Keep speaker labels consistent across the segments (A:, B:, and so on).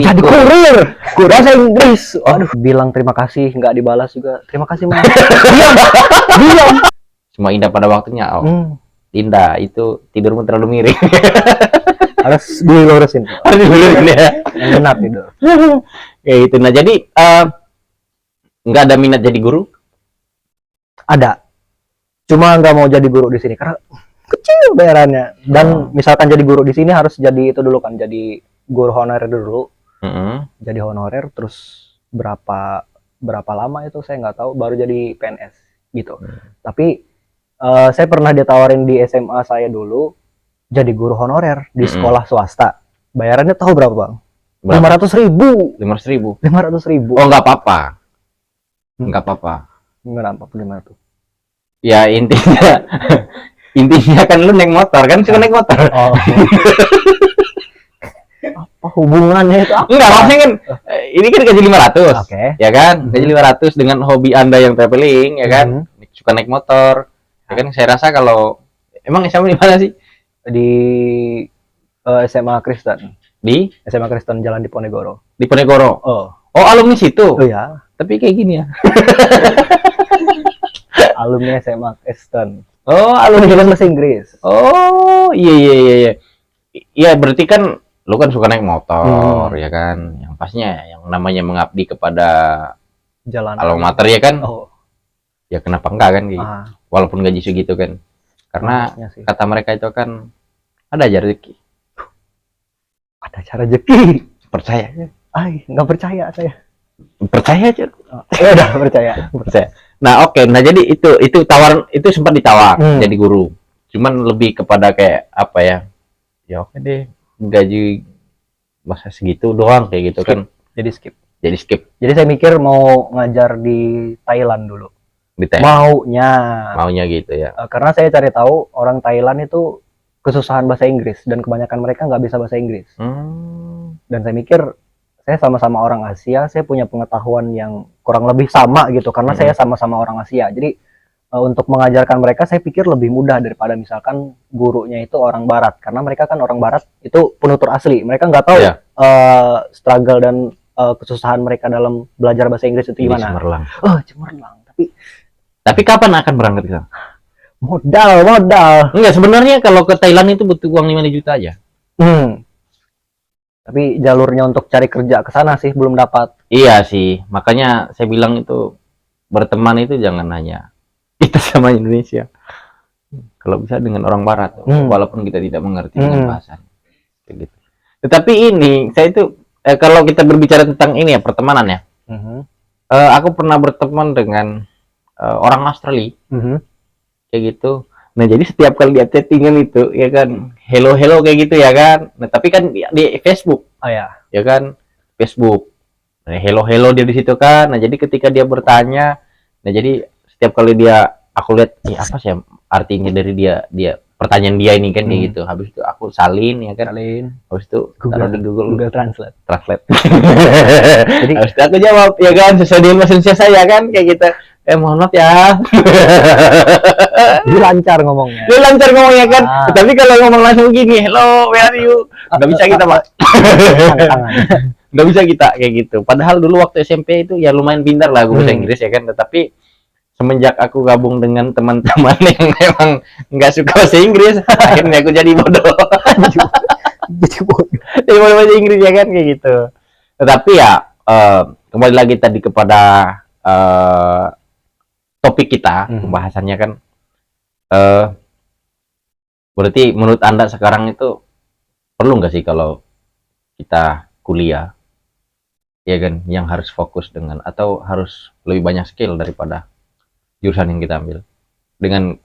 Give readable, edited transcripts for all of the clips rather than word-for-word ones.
A: lebih
B: jadi kurir bahasa Inggris. Aduh, bilang terima kasih nggak dibalas juga. Terima kasih Mas. Diam.
A: Semua indah pada waktunya. Indah itu tidurmu terlalu miring.
B: Harus dilurusin.
A: Harus dilurusin ya.
B: Yang benar tidur.
A: Kayak gitu. Nah jadi nggak ada minat jadi guru?
B: Ada. Cuma nggak mau jadi guru di sini karena kecil bayarannya. Dan misalkan jadi guru di sini harus jadi itu dulu kan, jadi guru honorer dulu. Jadi honorer terus berapa lama itu saya nggak tahu, baru jadi PNS gitu. Tapi saya pernah ditawarin di SMA saya dulu jadi guru honorer di sekolah swasta. Bayarannya tahu berapa Bang? 500.000. 500.000.
A: Oh nggak apa-apa. Nggak apa-apa.
B: Kenapa? Gimana tuh?
A: Ya intinya kan lu naik motor kan, suka naik motor.
B: Oh. Apa hubungannya itu?
A: Enggak, maksudnya kan ini kan gaji 500.
B: Oke.
A: Ya kan? Gaji 500 dengan hobi Anda yang traveling ya kan? Suka naik motor. Ya kan saya rasa kalau emang SMA di mana sih?
B: Di SMA Kristen.
A: Di
B: SMA Kristen Jalan Diponegoro.
A: Diponegoro.
B: Oh,
A: alumni situ.
B: oh ya.
A: Tapi kayak gini ya.
B: Alumni SMA Kristen.
A: Oh, alumni
B: bahasa Inggris.
A: Oh, iya. Iya, berarti kan lu kan suka naik motor ya kan? Yang pastinya yang namanya mengabdi kepada
B: jalan
A: alma mater ya kan?
B: Oh.
A: Ya kenapa enggak kan gitu. Walaupun gaji segitu kan. Karena kata mereka itu kan ada aja rezeki.
B: Ada cara rezeki.
A: Percaya aja.
B: Nggak percaya saya.
A: Percaya aja.
B: Ya udah percaya.
A: Nah, oke. Nah, jadi itu tawaran itu sempat ditawar jadi guru. Cuman lebih kepada kayak apa ya? Ya oke deh, gaji masa segitu doang kayak gitu. Skip. Kan. Jadi skip.
B: Jadi saya mikir mau ngajar di Thailand dulu.
A: Di Thailand.
B: Maunya
A: gitu ya.
B: Karena saya cari tahu orang Thailand itu kesusahan bahasa Inggris dan kebanyakan mereka nggak bisa bahasa Inggris. Dan saya mikir saya sama-sama orang Asia, saya punya pengetahuan yang kurang lebih sama gitu karena saya sama-sama orang Asia. Jadi untuk mengajarkan mereka saya pikir lebih mudah daripada misalkan gurunya itu orang Barat, karena mereka kan orang Barat itu penutur asli, mereka nggak tahu struggle dan kesusahan mereka dalam belajar bahasa Inggris itu gimana.
A: Cemerlang.
B: Cemerlang. Tapi
A: kapan akan berangkat ke sana?
B: Modal.
A: Enggak, sebenarnya kalau ke Thailand itu butuh uang 5 juta aja.
B: Tapi jalurnya untuk cari kerja ke sana sih belum dapat.
A: Iya sih, makanya saya bilang itu berteman itu jangan hanya kita sama Indonesia. Kalau bisa dengan orang Barat, walaupun kita tidak mengerti dengan bahasanya. Gitu. Tetapi ini saya itu kalau kita berbicara tentang ini ya pertemanan ya. Aku pernah berteman dengan orang Australia. Kayak gitu. Nah, jadi setiap kali dia chattingan itu ya kan hello kayak gitu ya kan. Nah, tapi kan di Facebook. Ya kan? Facebook. Nah, hello dia di situ kan. Nah, jadi ketika dia bertanya, nah jadi setiap kali aku lihat apa sih artinya dari dia pertanyaan dia ini kan kayak gitu. Habis itu aku salin ya kan. Habis itu taruh di Google
B: Translate.
A: Jadi habis itu aku jawab ya kan sesuai dengan bahasa Indonesia saya kan kayak gitu. Mohon maaf ya.
B: Dia lancar ngomongnya
A: kan. Tapi kalau ngomong langsung gini, hello, where are you? Nggak bisa kita, Pak. Nggak bisa kita kayak gitu. Padahal dulu waktu SMP itu ya lumayan pintar lah aku bahasa Inggris ya kan. Tetapi semenjak aku gabung dengan teman-teman yang memang nggak suka bahasa Inggris, akhirnya aku jadi bodoh. Jadi bodoh bahasa Inggris ya kan kayak gitu. Tetapi ya kembali lagi tadi kepada topik kita pembahasannya kan berarti menurut Anda sekarang itu perlu nggak sih kalau kita kuliah ya kan yang harus fokus dengan atau harus lebih banyak skill daripada jurusan yang kita ambil dengan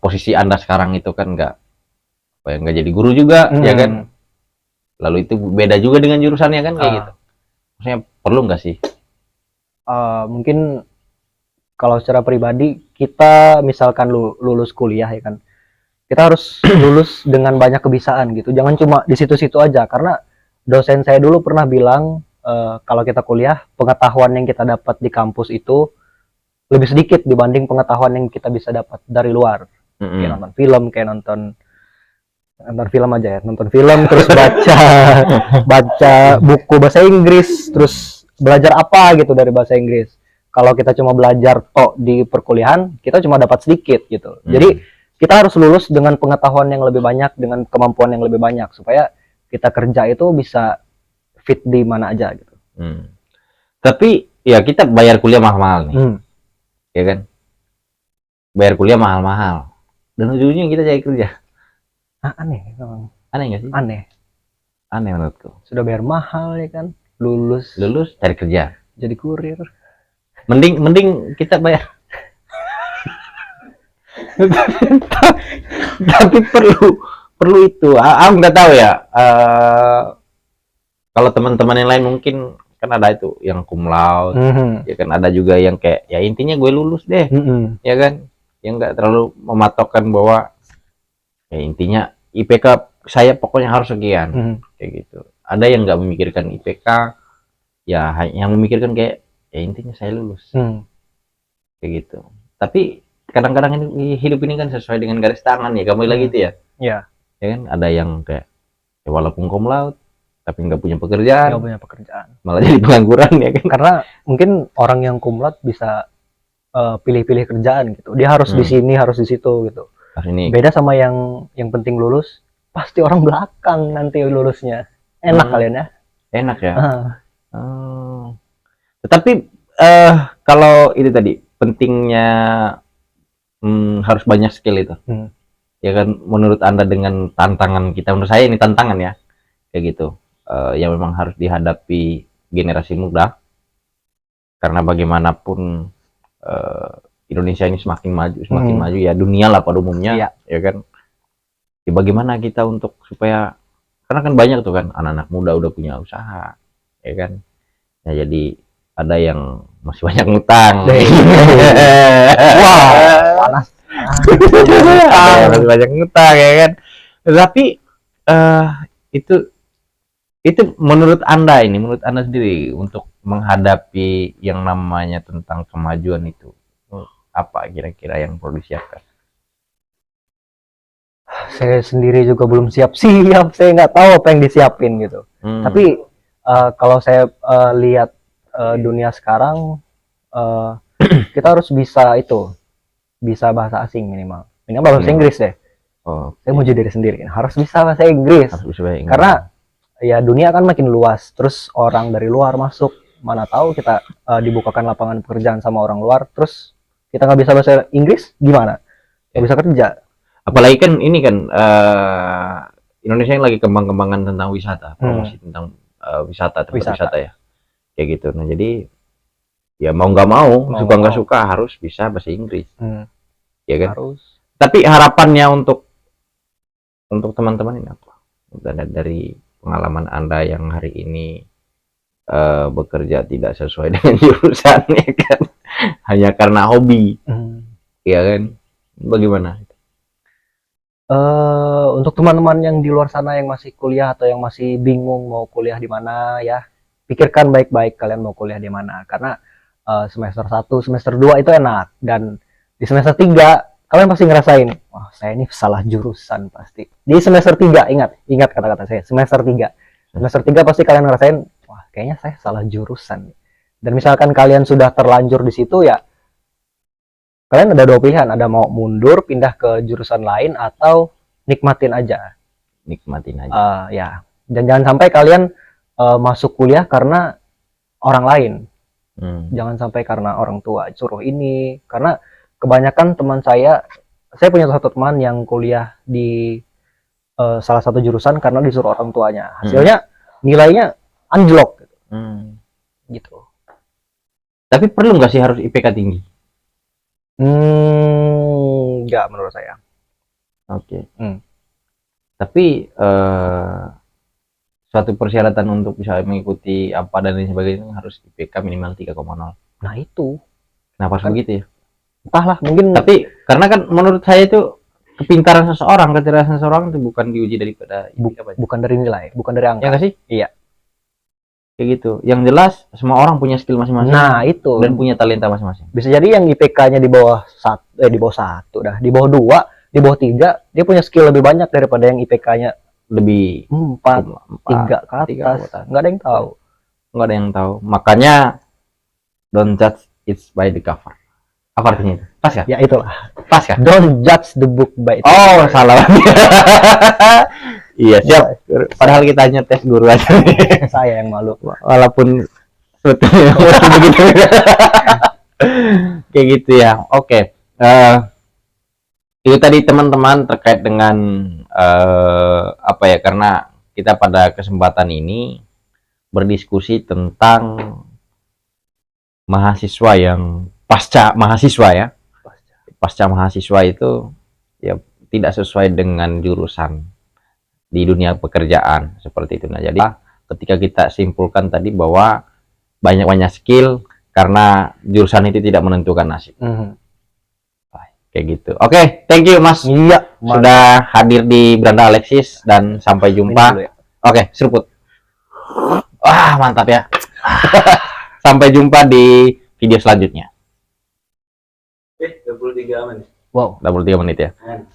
A: posisi Anda sekarang itu kan nggak jadi guru juga ya kan, lalu itu beda juga dengan jurusannya kan kayak gitu, maksudnya perlu nggak sih?
B: Mungkin kalau secara pribadi kita misalkan lulus kuliah ya kan, kita harus lulus dengan banyak kebiasaan gitu, jangan cuma di situ-situ aja. Karena dosen saya dulu pernah bilang kalau kita kuliah pengetahuan yang kita dapat di kampus itu lebih sedikit dibanding pengetahuan yang kita bisa dapat dari luar, kayak nonton film, kayak nonton nonton film aja ya, nonton film terus baca buku bahasa Inggris, terus belajar apa gitu dari bahasa Inggris. Kalau kita cuma belajar tok di perkuliahan, kita cuma dapat sedikit gitu. Jadi kita harus lulus dengan pengetahuan yang lebih banyak, dengan kemampuan yang lebih banyak, supaya kita kerja itu bisa fit di mana aja gitu.
A: Tapi ya kita bayar kuliah mahal-mahal nih, ya kan? Bayar kuliah mahal-mahal, dan ujungnya kita cari kerja.
B: Aneh memang.
A: Aneh nggak sih?
B: Aneh
A: Menurutku.
B: Sudah bayar mahal ya kan, lulus
A: cari kerja.
B: jadi kurir.
A: Mending kita bayar. Tapi perlu itu. Aku nggak tahu ya. Kalau teman-teman yang lain mungkin kan ada itu yang cum laude, ya kan, ada juga yang kayak ya intinya gue lulus deh, ya kan, yang nggak terlalu mematokkan bahwa ya intinya IPK saya pokoknya harus sekian, kayak gitu. Ada yang nggak memikirkan IPK, ya yang memikirkan kayak ya intinya saya lulus, kayak gitu. Tapi kadang-kadang ini hidup ini kan sesuai dengan garis tangan ya, kamu lagi itu ya.
B: Ya
A: kan ada yang kayak ya walaupun cum laude tapi nggak punya pekerjaan, malah jadi pengangguran ya kan.
B: Karena mungkin orang yang cum laude bisa pilih-pilih kerjaan gitu, dia harus di sini, harus di situ gitu. Beda sama yang penting lulus, pasti orang belakang nanti lulusnya. Enak kalian ya?
A: Enak ya. Tetapi kalau itu tadi pentingnya harus banyak skill itu, ya kan, menurut Anda dengan tantangan kita, menurut saya ini tantangan ya, kayak gitu, yang memang harus dihadapi generasi muda, karena bagaimanapun Indonesia ini semakin maju ya, dunia lah pada umumnya, ya kan. Ya, bagaimana kita untuk supaya, karena kan banyak tuh kan anak-anak muda udah punya usaha, ya kan. Ya jadi ada yang masih banyak ngutang.
B: Wah, panas.
A: Masih banyak ngutang ya kan. Tapi itu menurut Anda sendiri untuk menghadapi yang namanya tentang kemajuan itu, apa kira-kira yang perlu disiapkan?
B: Saya sendiri juga belum siap-siap, saya nggak tahu apa yang disiapin gitu. Tapi kalau saya lihat dunia sekarang, kita harus bisa bahasa asing minimal bahasa Inggris deh. Saya mau jadi diri sendiri, harus bisa bahasa Inggris. Karena ya dunia kan makin luas, terus orang dari luar masuk, mana tahu kita dibukakan lapangan pekerjaan sama orang luar, terus kita nggak bisa bahasa Inggris, gimana? Nggak bisa kerja.
A: Apalagi kan ini kan Indonesia yang lagi kembang-kembangan tentang wisata, promosi tentang wisata ya, kayak gitu. Nah jadi ya mau nggak mau, suka nggak suka harus bisa bahasa Inggris, ya kan. Harus. Tapi harapannya untuk teman-teman ini apa? Dari pengalaman Anda yang hari ini bekerja tidak sesuai dengan jurusan, ya kan, hanya karena hobi, ya kan, bagaimana?
B: Untuk teman-teman yang di luar sana yang masih kuliah atau yang masih bingung mau kuliah di mana ya, pikirkan baik-baik kalian mau kuliah di mana, karena semester 1, semester 2 itu enak, dan di semester 3 kalian pasti ngerasain, wah saya ini salah jurusan pasti. Di semester 3, ingat kata-kata saya, semester 3 pasti kalian ngerasain, wah kayaknya saya salah jurusan. Dan misalkan kalian sudah terlanjur di situ ya, kalian ada 2 pilihan, ada mau mundur pindah ke jurusan lain atau nikmatin aja. Ya, dan jangan sampai kalian masuk kuliah karena orang lain. Jangan sampai karena orang tua suruh ini, karena kebanyakan teman saya punya satu teman yang kuliah di salah satu jurusan karena disuruh orang tuanya. Hasilnya nilainya anjlok gitu.
A: Tapi perlu nggak sih harus IPK tinggi?
B: Enggak menurut saya.
A: Oke. Tapi suatu persyaratan untuk bisa mengikuti apa dan lain sebagainya harus IPK minimal 3,0.
B: Nah itu.
A: Kenapa harus begitu ya?
B: Entahlah, mungkin.
A: Tapi karena kan menurut saya itu kepintaran seseorang, kecerdasan seseorang itu bukan diuji daripada
B: bukan dari nilai, bukan dari angka.
A: Ya nggak sih?
B: Iya.
A: Kayak gitu. Yang jelas semua orang punya skill masing-masing.
B: Nah itu.
A: Dan punya talenta masing-masing.
B: Bisa jadi yang IPK-nya di bawah 1, di bawah 2, di bawah 3 dia punya skill lebih banyak daripada yang IPK-nya
A: lebih
B: 4, 3 ke
A: tiga
B: atas. Nggak ada yang tahu.
A: Nggak ada yang tahu. Makanya don't judge it by the cover. Apa artinya itu? Pas ya?
B: Ya itulah.
A: Pas ya?
B: Don't judge the book by its
A: Oh,
B: cover.
A: salah. Iya, siap. Padahal kita hanya tes guru aja.
B: Saya yang malu.
A: Walaupun sebetulnya begitu. Kayak gitu ya. Oke. Itu tadi teman-teman terkait dengan apa ya, karena kita pada kesempatan ini berdiskusi tentang mahasiswa yang pasca mahasiswa ya. Pasca mahasiswa itu ya tidak sesuai dengan jurusan di dunia pekerjaan seperti itu. Nah, jadi ketika kita simpulkan tadi bahwa banyak skill karena jurusan itu tidak menentukan nasib. Kayak gitu. Oke, thank you Mas.
B: Iya,
A: Sudah hadir di Beranda Alexis dan sampai jumpa.
B: ya.
A: Oke, seruput. Wah, mantap ya. Sampai jumpa di video selanjutnya.
C: 23 menit.
B: Wow.
A: 23 menit ya.